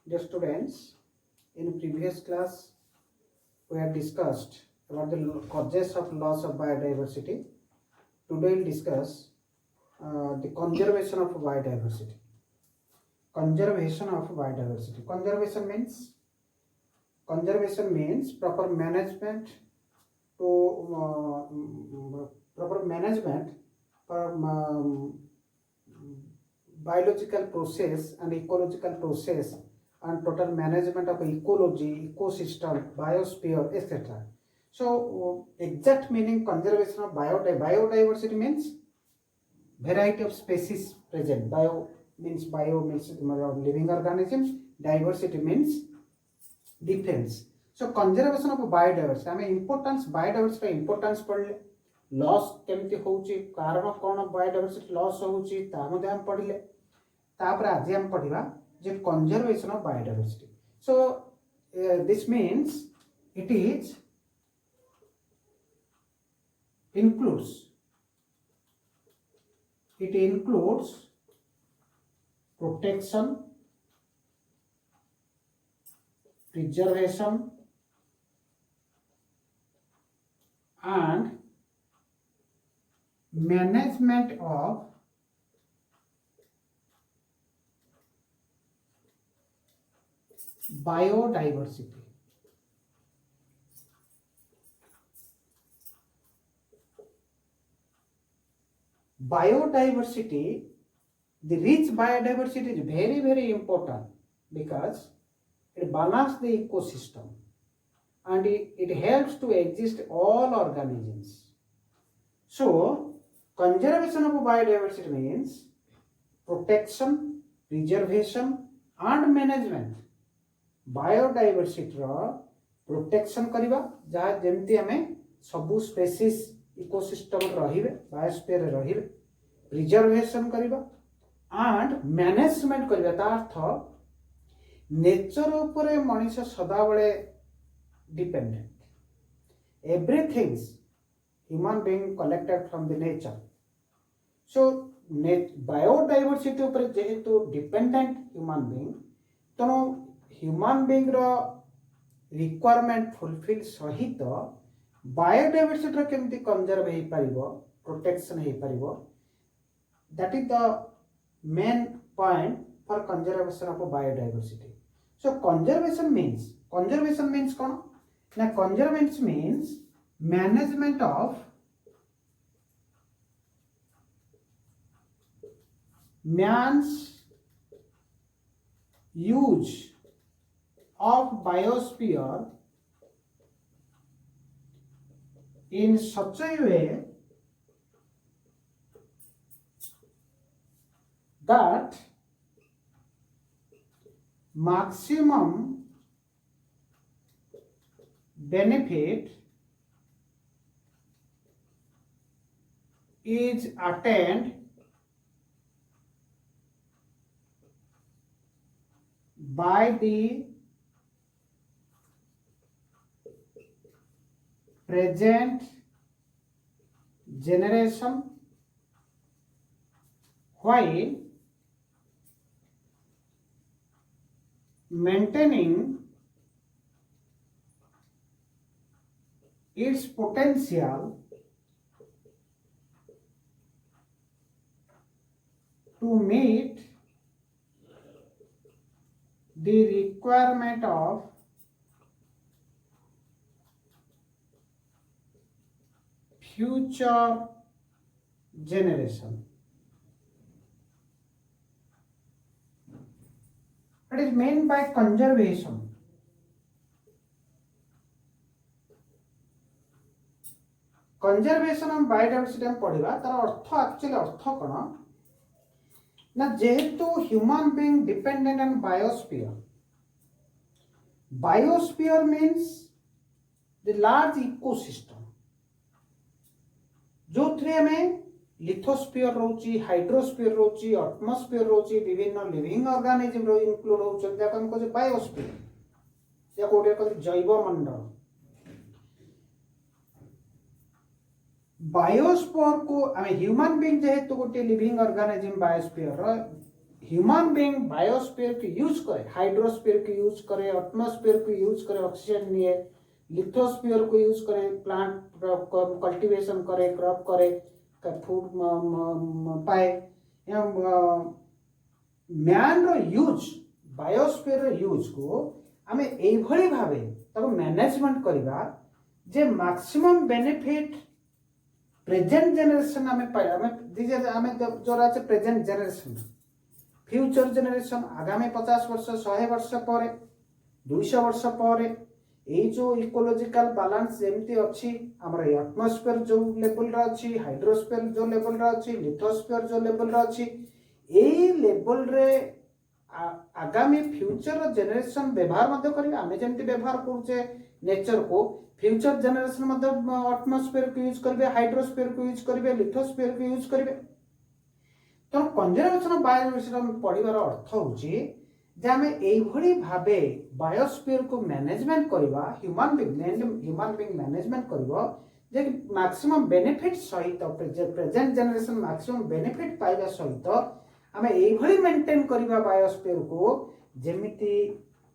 Dear students, in previous class we have discussed about the causes of loss of biodiversity. Today we'll discuss the conservation of biodiversity. Conservation of biodiversity. Conservation means proper management for biological process and ecological process and total management of ecology, ecosystem, biosphere, etc. So, exact meaning conservation of biodiversity means variety of species present. Bio means living organisms. Diversity means difference. So, conservation of biodiversity. I mean, importance biodiversity importance पढ़ले loss केमती होउची कारण कोन biodiversity loss होउची ता मध्ये हम पढ़िले तापर आज हम पढ़िबा जे conservation of biodiversity so this means it is includes protection, preservation and management of biodiversity. Biodiversity, the rich biodiversity is very, very important because it balances the ecosystem and it helps to exist all organisms. So, conservation of biodiversity means protection, preservation and management. Biodiversity protection करिबा जहाँ जेमती हमें सबू species ecosystem रहिबे biosphere रहिबे preservation करिबा and management करिबा ता earth nature ऊपर मनुष्य सदा बेले dependent everything human being collected from the nature. So biodiversity ऊपर जेहेतु डिपेंडेंट ह्यूमन बीइंग तनो ह्यूमन बीइंग रो रिक्वायरमेंट फुलफिल सहित बायोडायवर्सिटी रो केमती कंजर्व हे परिबो प्रोटेक्शन हे परिबो that is the main point for conservation of biodiversity. So conservation means कोन ना conservation means management of man's use of biosphere in such a way that maximum benefit is attained by the present generation while maintaining its potential to meet the requirement of future generation. What is meant by conservation? Conservation of biodiversity हम पढ़िबा तार अर्थ actually अर्थ कोन ना जेहेतु human being dependent on biosphere means the large ecosystem जो थ्रे में lithosphere रोची hydrosphere रोची atmosphere रोची विभिन्न living organism रो include होचन जाक हम को बायोस्फीयर या कोडे को जैव मंडल बायोस्फीयर को आम ह्यूमन बीइंग जेहेतु गोटे living organism biosphere human being biosphere को यूज करे, हाइड्रोस्फीयर को यूज करे, एटमॉस्फेयर को यूज करे, ऑक्सीजन लिए, लिथोस्फीयर को यूज करे, प्लांट कल्टीवेशन करे, क्रॉप करे, फूड पाए, मैन रो यूज बायोस्फीयर रो यूज को आमे एई भली भाबे ताको मैनेजमेंट करिबा J maximum benefit present generation आमे पाइ, आमे जोरा আছে प्रेजेंट जनरेशन, फ्यूचर जनरेशन आगामी 50 वर्ष 100 वर्ष पर 200 वर्ष पर ये जो इकोलॉजिकल बैलेंस जेमती अच्छी हमर एटमॉस्फेयर जो लेवल रा अच्छी, हाइड्रोस्फीयर जो लेवल रा अच्छी, लिथोस्फीयर जो लेवल रा अच्छी, ए लेवल रे आगामी फ्यूचर जनरेशन व्यवहार मध्य करिवे। आमे जेमती व्यवहार करूचे नेचर को, फ्यूचर जनरेशन मध्य एटमॉस्फेयर को यूज करिवे, हाइड्रोस्फीयर को यूज करिवे, लिथोस्फीयर को यूज करिवे। तो कंजर्वेशन ऑफ बायोडायवर्सिटी पढ़िबार अर्थ होची जे आमे एई भली भाबे बायोस्फीयर को management करिवा, human being management करिवो J maximum benefit सहित प्रेजेंट जनरेशन मैक्सिमम बेनिफिट पाइबा सहित आमे एई भली मेंटेन करिवा बायोस्फीयर को जेमिति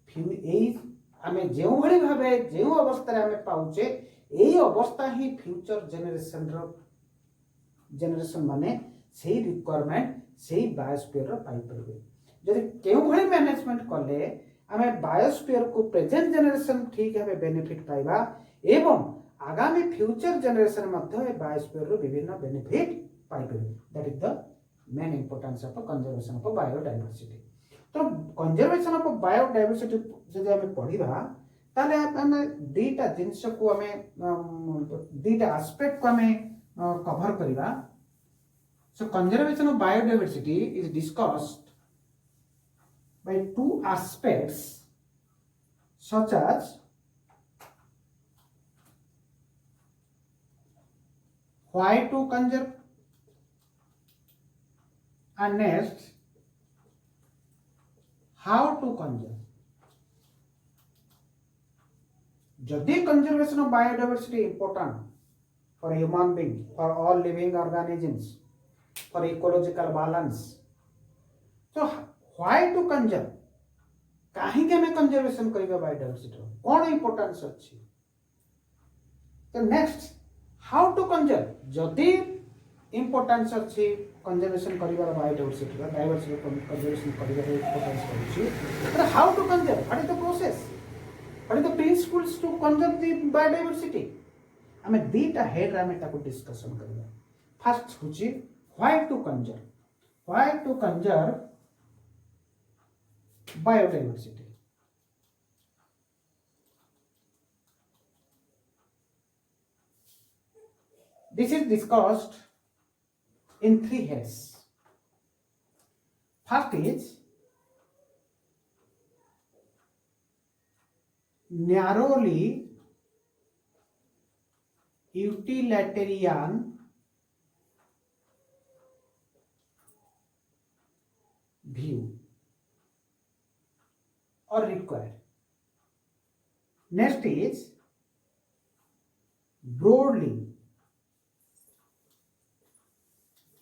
एई आमे जेउ भली भाबे जेउ अवस्था रे आमे पाउचे एई अवस्था ही फ्यूचर जनरेशन माने सेही रिक्वायरमेंट सेही बायोस्फीयर पाई परिबे। जदि केउ भली मैनेजमेंट कले आमे बायोस्फीयर को प्रेजेंट जनरेशन ठीक भाबे बेनिफिट पाइबा एवं आगामी फ्यूचर जनरेशन मध्ये बायोस्फीयर रो विभिन्न बेनिफिट पाई परिबे। That is the main importance of conservation of biodiversity. तो कंजर्वेशन ऑफ बायोडायवर्सिटी जदि आमे पढिबा ताले आमे दुईटा जिंस को आमे दुईटा एस्पेक्ट को आमे कवर करिबा। So conservation of biodiversity is discussed by two aspects such as why to conserve and next how to conserve. Jodi conservation of biodiversity important for human being, for all living organisms, for ecological balance. So why to conserve, काहे के में conservation करिबा biodiversity कोन importance अछि। तो next how to conserve, जदि importance अछि conservation करिबा biodiversity diversity conservation करिबा इंपोर्टेंस अछि, तो how to conserve, what is the process, what is the principles to conserve the biodiversity. हमें दीटा हेड रे हमें ताको डिस्कशन करिबा। फर्स्ट होची why to conserve, why to conserve biodiversity. This is discussed in three heads. First is narrowly utilitarian view or required. Next is broadly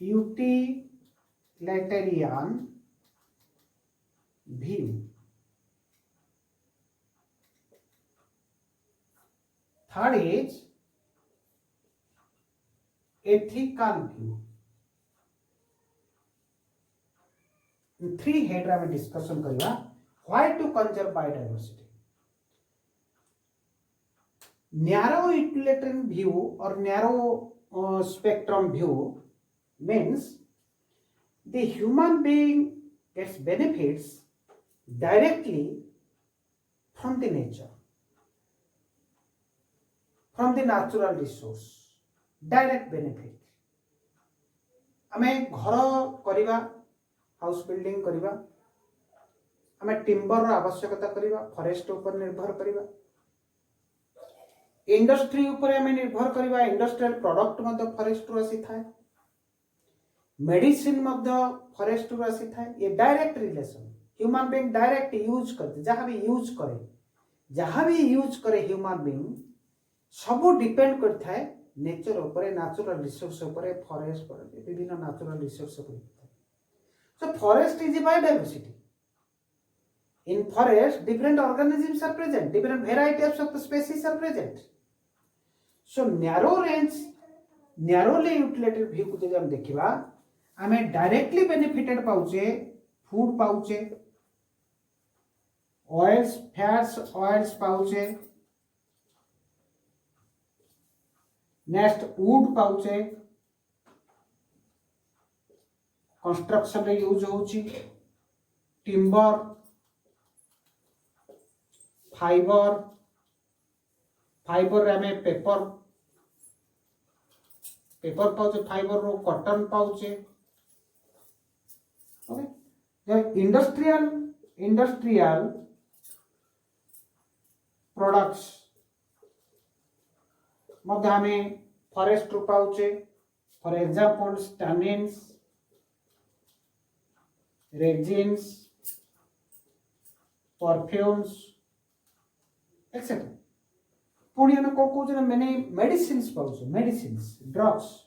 utilitarian view. Third is ethical view. In three head रे discussion करिवा why to conserve biodiversity. Narrow utilitarian view or narrow spectrum view means the human being gets benefits directly from the nature, from the natural resource, direct benefit. हमें घर करिवा, house building करिवा, हमें timber आवश्यकता करिवा, forest ऊपर निर्भर करिवा, industry ऊपर हमें निर्भर करिवा, industrial product मध्य forest रु आसी थाए, मेडिसिन मध्य फॉरेस्ट रु आसी थाए। ये direct relation human being direct use करते, जहां भी यूज करे ह्यूमन बीइंग सब डिपेंड करता है नेचर ऊपर, नेचुरल रिसोर्स ऊपर, फॉरेस्ट पर, विभिन्न नेचुरल रिसोर्स ऊपर। So forest is a biodiversity. In forest, different organisms are present, different varieties of the species are present. So narrow range, narrowly utilized view को जब हम देखिबा हमें डायरेक्टली बेनिफिटेड पाउचे, फूड पाउचे, ऑयल्स फैट्स ऑयल्स पाउचे, next wood पाउचे, construction रे यूज होची, टिम्बर, फाइबर, फाइबर रे हमें पेपर पाउचे, फाइबर रो कॉटन पाउचे। ओके, जब इंडस्ट्रियल प्रोडक्ट्स मध्य हमें फॉरेस्ट रो पाउचे, for example tannins, resins, perfumes etcetera. पुणी हमें को कहूँ मैंने मेडिसिन्स पाउचे, medicines drugs.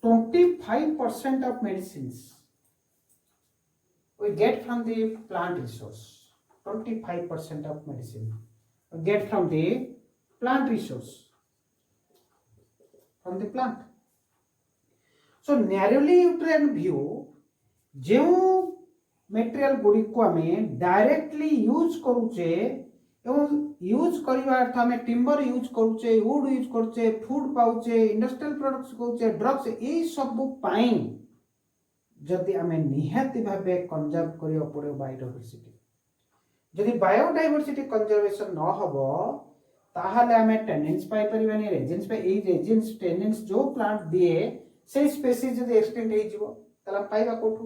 25% of medicines we get from the plant resource. 25% of medicine we get from the plant resource, from the plant. So narrowly utilized view जो material Gudi को हमें directly use करूचे एवं यूज करबा अर्थ हमें टिम्बर यूज करूचे, would use करूचे, food पाउचे, industrial products करूचे, ड्रग्स ए सब पाई जदि हमें निहाती भाबे कंजर्व करियो पड़े बायोडायवर्सिटी। जदि बायोडायवर्सिटी कंजर्वेशन न हबो ताहले हमें टेनिन्स पाई परिबानी, रेजिन्स पे ए रेजिन्स टेनिन्स जो प्लांट दिए से स्पीशीज जदि एक्सटेंड हे जिवो तला पाइबा कोठू।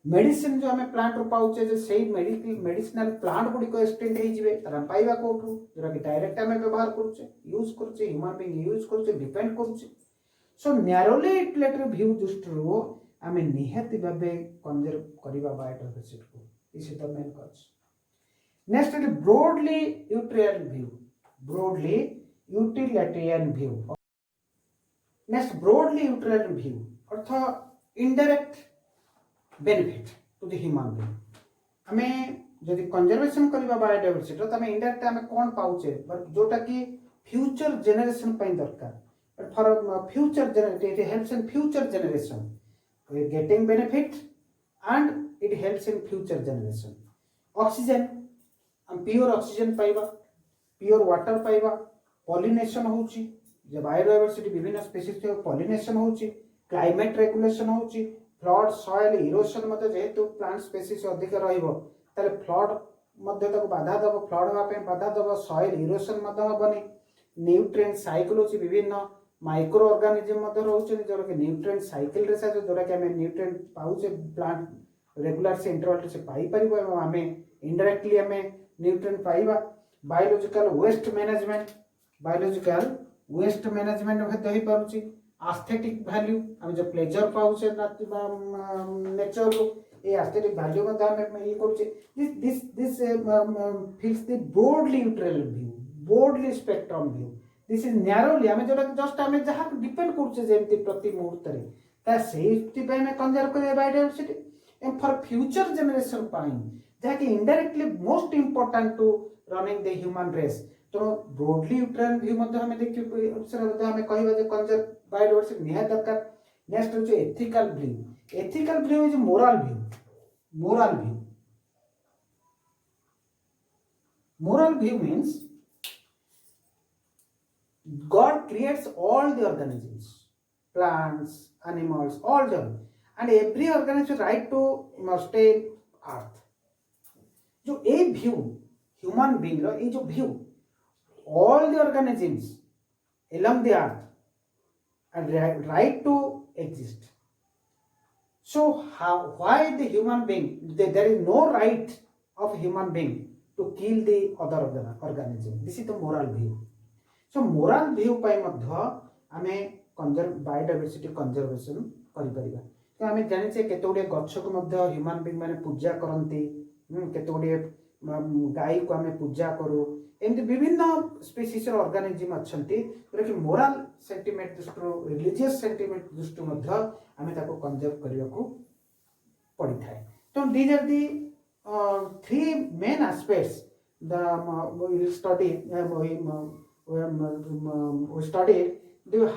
मेडिसिन जो हमें प्लांट रो पाउचे जे सेही मेडिसिनल प्लांट गुडी को एक्सटेंड हे जिवे तला पाइबा कोठू, जोरा कि डायरेक्ट हमें व्यवहार करूचे, यूज करूचे, ह्यूमन बीइंग यूज करूचे, डिपेंड करूचे। सो नैरोली यूटिलिटी व्यू दृष्टिरो हमें निहाती भाबे कंजर्व करिबा बायोडायवर्सिटी को, this is the main cause. Next is broadly utilitarian view, broadly utilitarian view. Next broadly utilitarian view अर्थ indirect benefit to the human being. हमें जदि कंजर्वेशन करिबा बायोडायवर्सिटी तो हमें इनडायरेक्ट हमें कोन पाउचे जोटा कि फ्यूचर जनरेशन पई दरकार, but for future generation it helps in future generation, we are getting benefit and it helps in future generation. Oxygen हम प्योर ऑक्सीजन पाइबा, प्योर वाटर पाइबा, पॉलिनेशन होची, जब बायोडायवर्सिटी विभिन्न स्पीशीज के पॉलिनेशन होची, क्लाइमेट रेगुलेशन होची, फ्लड सॉइल इरोशन मते जेहेतु प्लांट स्पीशीज अधिक रहिबो ताले फ्लड मध्य तक बाधा दबो, फ्लड होगा पे बाधा दबो, सॉइल इरोशन मध्य हबनी, न्यूट्रिएंट साइकिल होची, विभिन्न माइक्रो ऑर्गेनिज्म मध्य रहउची जोरा के न्यूट्रिएंट साइकिल रे से जोरा के हमें न्यूट्रिएंट पाउचे प्लांट रेगुलर से इंटरवल से पाई परिबो एवं हमें इनडायरेक्टली हमें न्यूट्रिएंट पाइबा। Biological waste management, biological waste management हेतु ही पाउची। एस्थेटिक वैल्यू हम जो प्लेजर पाउचे नेचर रो ए एस्थेटिक वैल्यू में हमें ये करूचे। This fills the broadly utilitarian view, broadly spectrum view. This is narrowly हमें जोटा जस्ट हमें जहां डिपेंड करूचे जेमति प्रति मुहूर्त रे ता सेफ्टी पे हमें कंजर्व करे biodiversity and for future generation पाई जहा कि indirectly most important to running the human race. तो ब्रॉडली यूटिलिटरियन व्यू मध्ये हमें देखियो मध्ये हमें कहबा जे कंजर्व बायोडायवर्सिटी निहाय दरकार। नेक्स्ट होचे ethical view. Ethical view is moral view, moral view. Moral view means God creates all the organisms, plants, animals, all them, and every organism right to stay in earth. जो a view human being रो ये जो view all the organisms along the earth and right to exist. So why the human being there is no right of human being to kill the other organism. This is the moral view. So moral view पाई मध्य आमे biodiversity conservation करि परिबा। तो आमे जानि छे केतोडे गछ को मध्य human being माने पूजा करंती, केतोडे गाई को आम पूजा करूँ एमती विभिन्न स्पीसीज ऑर्गेनिज्म अच्छा जोटा कि मोराल सेंटिमेंट दृष्टि रिलीजियस सेंटिमेंट दृष्टि आम कंजर्व करने को पड़ी था। तो these are the three main aspects the study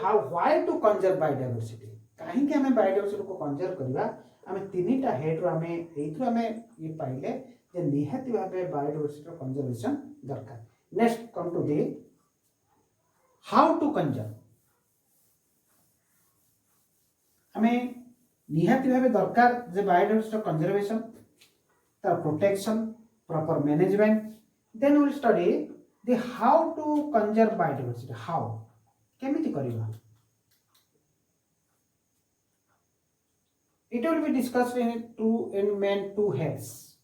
how why to conserve biodiversity कहीं आम बायोडायवर्सिटी को कंजर्व करवा आम तीन टा हेड रू आम ये पाइले जे निहाती भाव बायोडायवर्सिटी कंजर्वेशन दरकार। Next come to the how to conserve आम निहाती भाव दरकार जे बायोडायवर्सिटी कंजर्वेशन तार protection proper management then will study the how to conserve biodiversity how केमिति करिवा it will be discussed in main two heads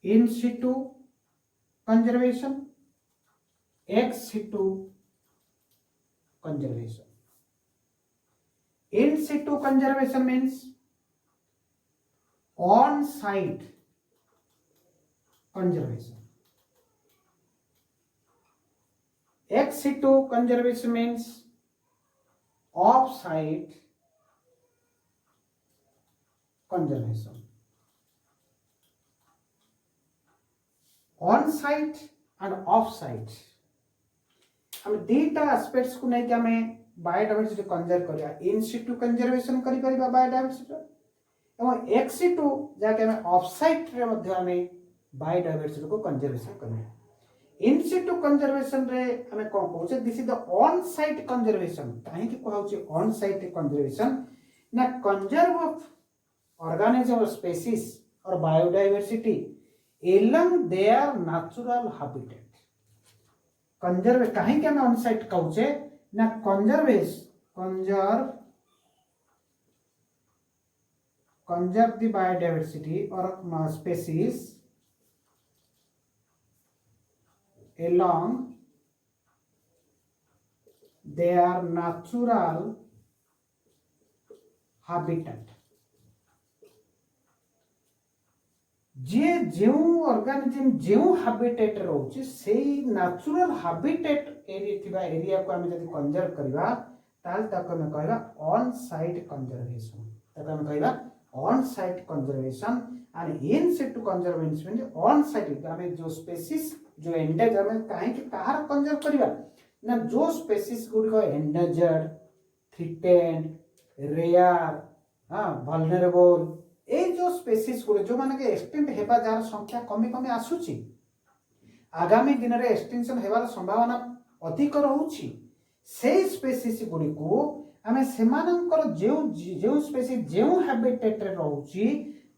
in situ conservation ex situ conservation. In situ conservation means on site conservation. Ex situ conservation means off site conservation. On site and off site हम दीटा aspects को नहीं कि हमें biodiversity conserve करिया इन situ conservation करि परिबा biodiversity एवं ex situ जाके हमें ऑफ साइट रे मध्ये हमें बायोडायवर्सिटी को कंजर्वेशन करिया। इन सिटू कंजर्वेशन रे हमें कोन कहउछे this is the on site conservation काहे कि कहउछे ऑन साइट कंजर्वेशन ना कंजर्व ऑफ ऑर्गेनिज्म और स्पीशीज और biodiversity along their natural habitat conserve कहीं के ऑन साइट कहउछे ना कंजर्व द बायोडायवर्सिटी और species along their natural habitat जे जो ऑर्गेनिज्म जो हैबिटेट रोचे से नेचुरल हैबिटेट एरिया को आम जब कंजर्व करवा ताल तक हम कहवा ऑन साइट कंजर्वेशन तक हम कहवा on site conservation and in situ conservation on site आम जो स्पीशीज जो एंडेजर में कहीं कि कहार कंजर्व करवा ना जो स्पीशीज गुड एंडेजर्ड थ्रेटेन्ड रेयर वल्नरेबल ए जो स्पीशीज गुड जो माने के एक्सटिंक्ट हेबा जार संख्या कमी कमी आसुची आगामी दिन रे एक्सटिंक्शन हेबार संभावना अधिक रहउची से स्पीशीज गुडी को आमे सेमानकर जो जो स्पीशीज जो हैबिटेट रे रहउची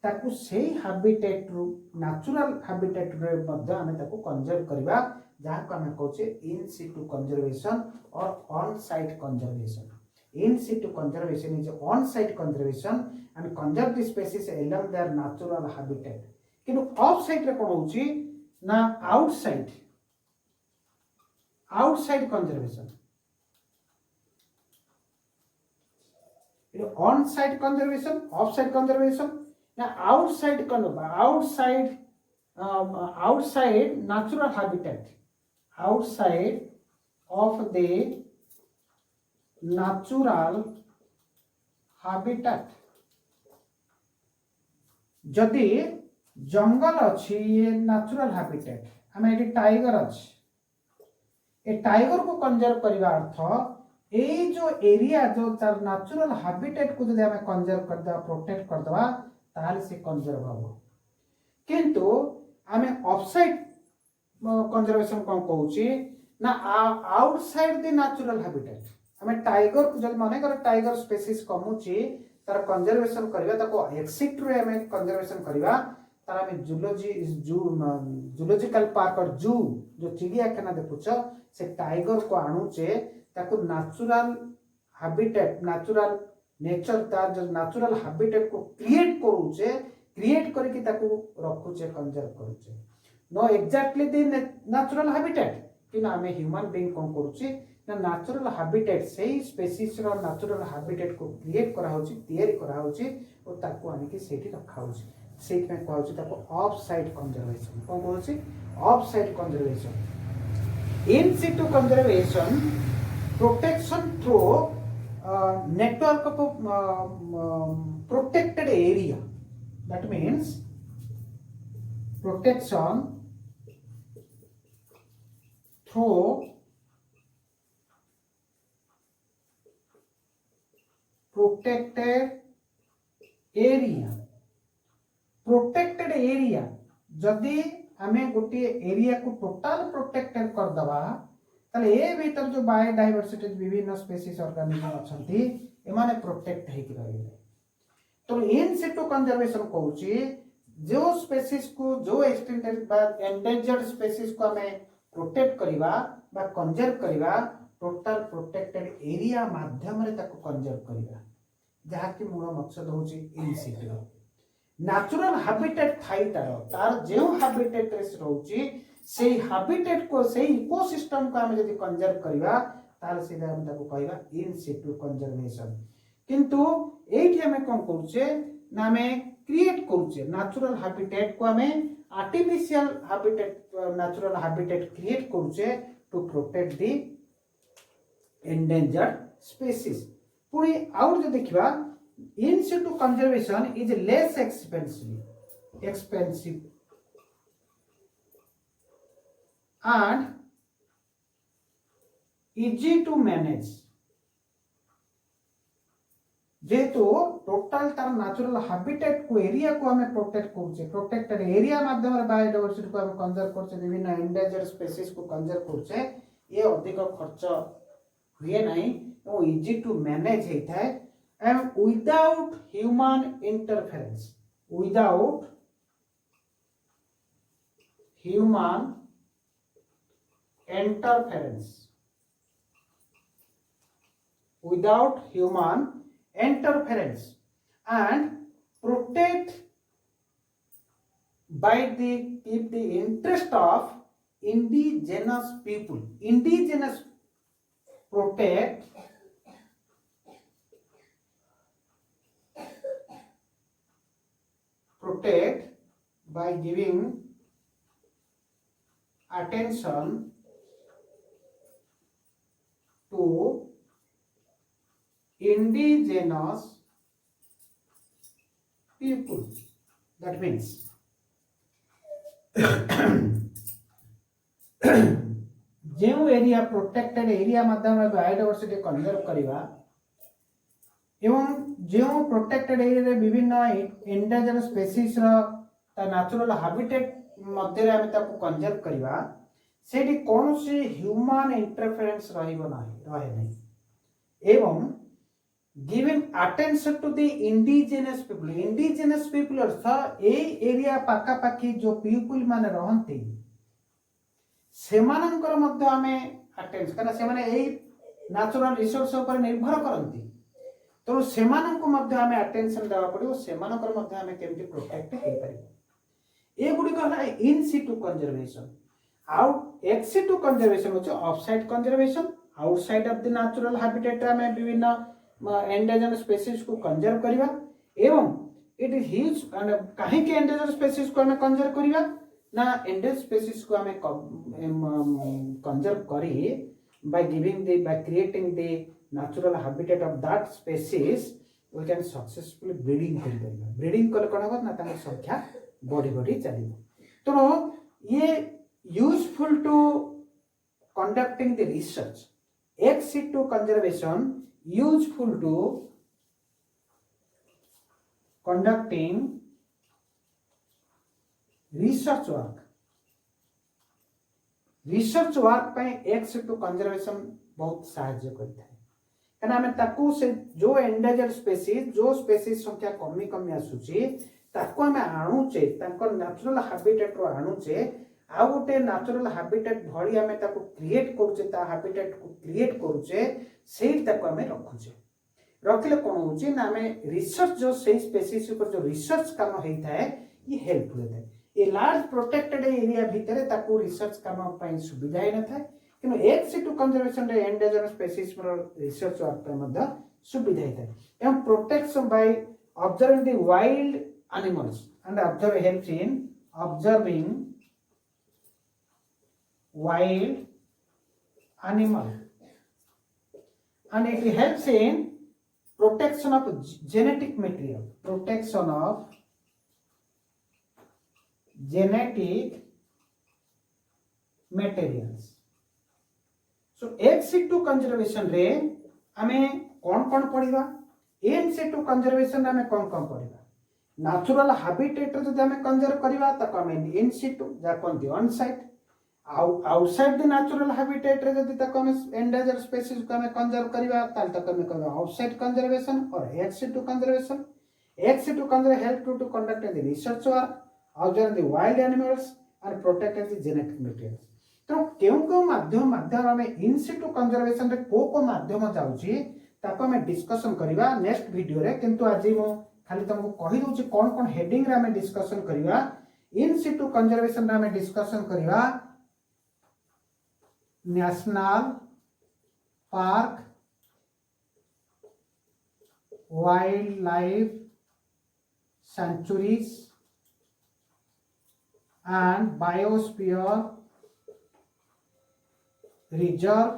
ताकू से हैबिटेट रु नेचुरल हैबिटेट रे मध्ये आमे ताकू कंजर्व करबा जहा को आमे कहउचे इन सिटू कंजर्वेशन और on site conservation. In situ conservation is on-site conservation and conserve the species along their natural habitat. किंतु off-site रे कोन होची ना outside conservation. On-site conservation, off-site conservation. Now outside natural habitat, outside of the natural habitat जदि जंगल अच्छी ये natural habitat हमें ये tiger अच्छी ए टाइगर को कंजर्व करने अर्थ ए जो एरिया जो तार नेचुरल हैबिटेट को जदि हमें कंजर्व कर दवा प्रोटेक्ट कर दवा ताले से कंजर्व हो किंतु हमें ऑफसाइड कंजर्वेशन कोन कहउची ना आउटसाइड द नेचुरल हैबिटेट हमें टाइगर को जब माने कर टाइगर स्पीशीज कमुची तार कंजर्वेशन करबा ताको एक्सिट रे हमें कंजर्वेशन करबा तार हमें जूलॉजिकल पार्क और जू जो चिड़ियाखाना देखुछ से टाइगर को आणुचे ताको नेचुरल हैबिटेट नेचुरल नेचर तार जो नेचुरल हैबिटेट को क्रिएट करूचे क्रिएट करके ताको रखुचे कंजर्व करूचे know exactly the natural habitat कि हमें ह्यूमन बीइंग कोन करूचे ना नेचुरल हैबिटेट से स्पेसीज रो नेचुरल हैबिटेट को क्रिएट करा होची तैयारी करा होची और ताको आनी कि सेठी रखा होची सेठ में कहउची ताको ऑफ साइट कंजर्वेशन कोन कहउची off site conservation in situ conservation protection through network of protected area. That means protection through protected area. Protected area जदि आमे गोटे एरिया को टोटल प्रोटेक्टेड कर दबा ताले ए भीतर जो बायोडायवर्सिटी विभिन्न स्पीसीज ऑर्गेनिज्म अछंती एमाने प्रोटेक्ट हे कि रहिबे तो इन सिटू कंजर्वेशन कहउची जो स्पीसीज को जो एक्सटेंडेड बा एंडेंजर्ड स्पीसीज को हमें प्रोटेक्ट करिवा बा कंजर्व करिवा टोटल प्रोटेक्टेड एरिया माध्यम रे ताको कंजर्व करिवा जहा कि मूल मकसद होची इन सिटू नेचुरल हैबिटेट थाई तार जो हैबिटेट रे रहउची से हैबिटेट को से इकोसिस्टम को हम यदि कंजर्व करिवा तार सीधा हम ताको कहबा इन सिटू कंजर्वेशन किंतु एठी हमें कोन करूचे ना हमें क्रिएट करूचे नेचुरल हैबिटेट को हमें artificial habitat natural habitat create करूचे to protect the endangered species पुनी आउट जो देखिबा in situ conservation is less expensive and easy to manage जेहेतु टोटल तार नेचुरल हैबिटेट को एरिया को हमें प्रोटेक्ट करछे प्रोटेक्टेड एरिया माध्यम रे बायोडायवर्सिटी को हम कंजर्व करछे विभिन्न एंडेंजर्ड स्पीसीज को कंजर्व करछे ये अधिक खर्च हुए नहीं और इजी टू मैनेज हेता है and without human interference without human interference without human interference and protect by the if the interest of indigenous people indigenous protect by giving attention to indigenous people that means जो area protected area माध्यम रे biodiversity conserve करिवा एवं जो protected area रे विभिन्न endangered species रो ता natural habitat मध्य रे हम ताको कंजर्व करिवा सेठी कोनोसी ह्यूमन इंटरफेरेंस रहिबो रहे नहीं एवं given attention to the indigenous people अर्थ ए एरिया पाका पाकी जो पीपल माने रहंती सेमानंकर मध्य हमें अटेंशन कना सेमाने ए नेचुरल रिसोर्स ऊपर निर्भर करंती तो सेमानंको मध्य हमें अटेंशन देवा पड़िबो सेमानंकर मध्य हमें केमति प्रोटेक्ट हे परिबो ए गुडी कहला इन सिटू कंजर्वेशन आउट एक्स सिटू कंजर्वेशन होचे off side conservation outside of the natural habitat में विभिन्न एंडेंजर्ड स्पीसीज को कंजर्व करिवा एवं इट इज ह्यूज काहे के एंडेंजर्ड स्पीसीज को हमें कंजर्व करिवा ना एंडेंजर्ड स्पीसीज को हमें कंजर्व करी by giving the by creating the natural habitat of that species we can successfully breeding करिबा ब्रीडिंग कले कोन हो ना तार संख्या बढ़ी बढ़ी चलिबो तो ये useful to conducting the research ex situ conservation useful to conducting research work पे ex situ conservation बहुत सहायता करता है कहना हमें ताकू से जो एंडेंजर्ड स्पीसीज जो स्पीसीज संख्या कमी कमी आसुची ताकू हमें आणुचे तांकर नेचुरल हैबिटेट रो आणुचे आ गोटे नेचुरल हैबिटेट भली हमें ताकू क्रिएट करूचे ता हैबिटेट को क्रिएट करूचे सेही ताकू हमें रखुचे रखिले कोन होची ना हमें रिसर्च जो सेही स्पीसीज ऊपर जो रिसर्च काम हेता है ये हेल्पफुल है ए लार्ज प्रोटेक्टेड एरिया भीतर ताकू रिसर्च काम पई सुविधा ही न था कि एक्स टू कंजर्वेशन रे एंडेजर स्पीसीज रिसर्च वर्क पे मध्य सुविधा होता है एवं protection by observing the wild animals and observe helps in observing wild animal and it helps in protection of genetic material, protection of genetic materials. So ex situ conservation रे हमें कौन पढ़िबा इन situ conservation रे हमें कौन पढ़िबा natural habitat रे जदि हमें conserve करबा त हमें इन situ जा कोन on site outside the natural habitat रे जदि तक हम एंडेजर स्पीसीज को हम कंजर्व करबा ताल तक हम कहबा आउटसाइड कंजर्वेशन और ex situ conservation ex situ conserve help to conduct the research work observe the wild animals and protect the genetic materials तो केउ माध्यम हम इन सिटू कंजर्वेशन रे को माध्यम जाउची ताको हम डिस्कशन करबा नेक्स्ट वीडियो रे किंतु आज मो खाली तुमको कहि दोची कोन हेडिंग रे हम डिस्कशन करबा इन सिटू कंजर्वेशन रे हम डिस्कशन करबा national park wildlife sanctuaries and biosphere reserve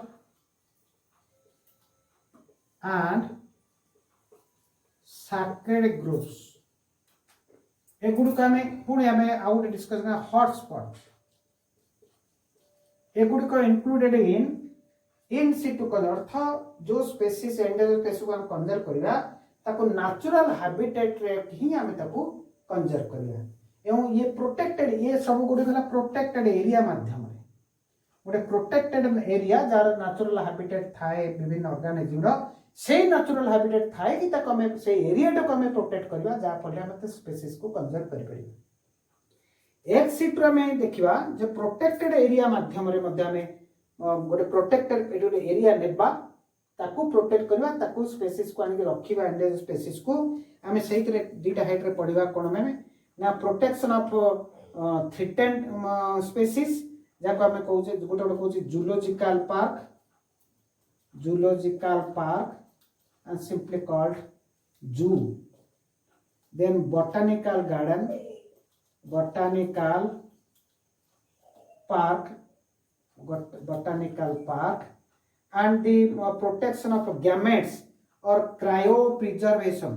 and sacred groups एगुड़िक पुणी आम आउ डिस्कस करना हॉटस्पॉट एगुड़िक इंक्लूडेड इन सिटू अर्थ जो स्पेसीज एंडेजर स्पेसीज को हम कंजर्व करबा ताको नेचुरल हैबिटेट रे ही हम ताको कंजर्व करबा एवं ये प्रोटेक्टेड ये सब गुडी होला प्रोटेक्टेड एरिया माध्यम रे गोटे protected area jar natural habitat थाए विभिन्न ऑर्गेनिज्म रो से नेचुरल हैबिटेट थाए कि ताको हम से एरिया टाको हम प्रोटेक्ट करबा जा फले हम स्पेसीज को कंजर्व कर परिबा एक सीट में देखा जो प्रोटेक्टेड एरिया माध्यम गोटे प्रोटेक्टेड एरिया नेबा ताकू प्रोटेक्ट करबा ताकू स्पेसीज को आनि रखिबा एंडेजर स्पेसीज को आमे सहित रे दीटा हाइट रे पढिबा कोन में ना प्रोटेक्शन ऑफ थ्रेटेन्ड स्पेसीज जाको आमे कहू जे गोटे गोटे कहू zoological park and simply called zoo then botanical garden botanical park and the protection of gametes or cryopreservation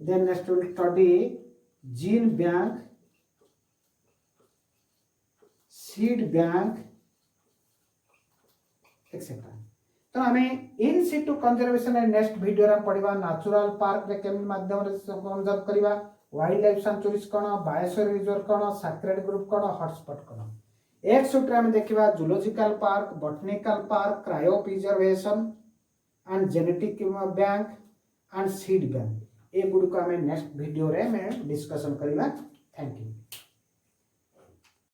then next we will study gene bank seed bank etc तो हमें इन situ conservation next video रे पढ़िबा natural park रे केम माध्यम रे conserve करबा wildlife sanctuaries कोन biosphere reserve कोन sacred group कोन हॉटस्पॉट कोन एक सूट रे हम देखिबा zoological park botanical park cryopreservation and genetic bank and seed bank ए गुडी को हमें नेक्स्ट वीडियो रे में डिस्कशन करबा थैंक यू।